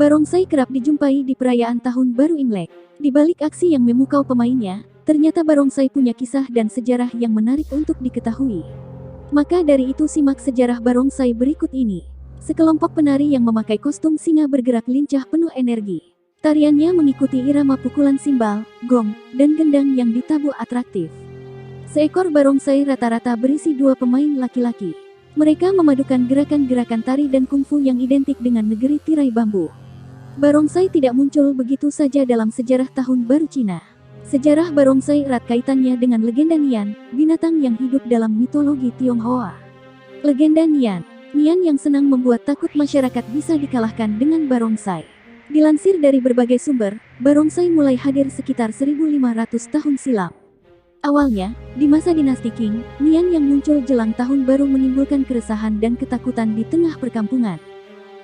Barongsai kerap dijumpai di perayaan Tahun Baru Imlek. Di balik aksi yang memukau pemainnya, ternyata barongsai punya kisah dan sejarah yang menarik untuk diketahui. Maka dari itu simak sejarah barongsai berikut ini. Sekelompok penari yang memakai kostum singa bergerak lincah penuh energi. Tariannya mengikuti irama pukulan simbal, gong, dan gendang yang ditabuh atraktif. Seekor barongsai rata-rata berisi 2 pemain laki-laki. Mereka memadukan gerakan-gerakan tari dan kungfu yang identik dengan negeri tirai bambu. Barongsai tidak muncul begitu saja dalam sejarah Tahun Baru Cina. Sejarah barongsai erat kaitannya dengan legenda Nian, binatang yang hidup dalam mitologi Tionghoa. Legenda Nian yang senang membuat takut masyarakat bisa dikalahkan dengan barongsai. Dilansir dari berbagai sumber, barongsai mulai hadir sekitar 1500 tahun silam. Awalnya, di masa dinasti Qing, Nian yang muncul jelang tahun baru menimbulkan keresahan dan ketakutan di tengah perkampungan.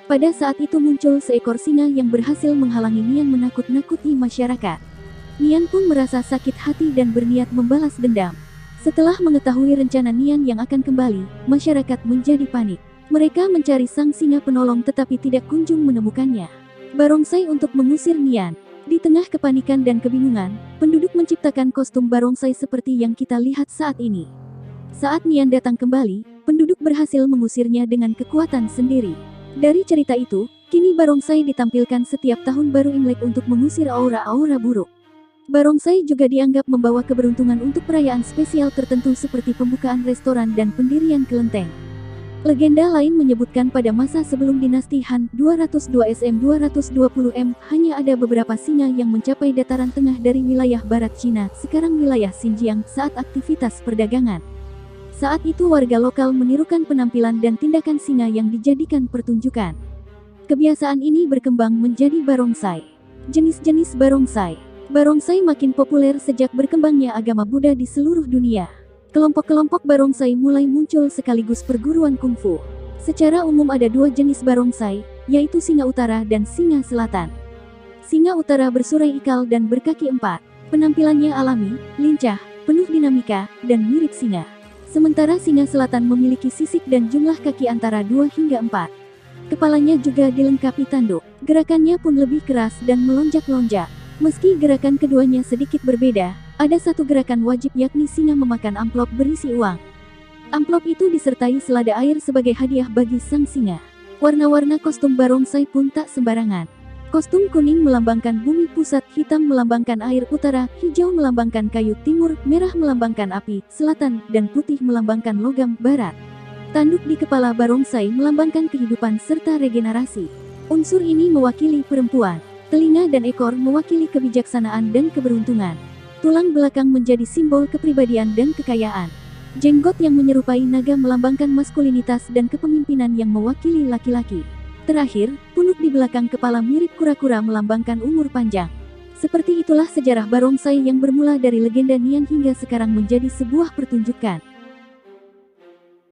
Pada saat itu muncul seekor singa yang berhasil menghalangi Nian menakut-nakuti masyarakat. Nian pun merasa sakit hati dan berniat membalas dendam. Setelah mengetahui rencana Nian yang akan kembali, masyarakat menjadi panik. Mereka mencari sang singa penolong tetapi tidak kunjung menemukannya. Barongsai untuk mengusir Nian. Di tengah kepanikan dan kebingungan, penduduk menciptakan kostum barongsai seperti yang kita lihat saat ini. Saat Nian datang kembali, penduduk berhasil mengusirnya dengan kekuatan sendiri. Dari cerita itu, kini barongsai ditampilkan setiap tahun baru Imlek untuk mengusir aura-aura buruk. Barongsai juga dianggap membawa keberuntungan untuk perayaan spesial tertentu seperti pembukaan restoran dan pendirian kelenteng. Legenda lain menyebutkan pada masa sebelum dinasti Han 202 SM 220 M hanya ada beberapa singa yang mencapai dataran tengah dari wilayah barat Cina, sekarang wilayah Xinjiang, saat aktivitas perdagangan. Saat itu warga lokal menirukan penampilan dan tindakan singa yang dijadikan pertunjukan. Kebiasaan ini berkembang menjadi barongsai. Jenis-jenis barongsai. Barongsai makin populer sejak berkembangnya agama Buddha di seluruh dunia. Kelompok-kelompok barongsai mulai muncul sekaligus perguruan kungfu. Secara umum ada 2 jenis barongsai, yaitu singa utara dan singa selatan. Singa utara bersurai ikal dan berkaki 4. Penampilannya alami, lincah, penuh dinamika, dan mirip singa. Sementara singa selatan memiliki sisik dan jumlah kaki antara 2 hingga 4. Kepalanya juga dilengkapi tanduk. Gerakannya pun lebih keras dan melonjak-lonjak. Meski gerakan keduanya sedikit berbeda, ada satu gerakan wajib yakni singa memakan amplop berisi uang. Amplop itu disertai selada air sebagai hadiah bagi sang singa. Warna-warna kostum barongsai pun tak sembarangan. Kostum kuning melambangkan bumi pusat, hitam melambangkan air utara, hijau melambangkan kayu timur, merah melambangkan api selatan, dan putih melambangkan logam barat. Tanduk di kepala barongsai melambangkan kehidupan serta regenerasi. Unsur ini mewakili perempuan. Telinga dan ekor mewakili kebijaksanaan dan keberuntungan. Tulang belakang menjadi simbol kepribadian dan kekayaan. Jenggot yang menyerupai naga melambangkan maskulinitas dan kepemimpinan yang mewakili laki-laki. Terakhir, punuk di belakang kepala mirip kura-kura melambangkan umur panjang. Seperti itulah sejarah barongsai yang bermula dari legenda Nian hingga sekarang menjadi sebuah pertunjukan.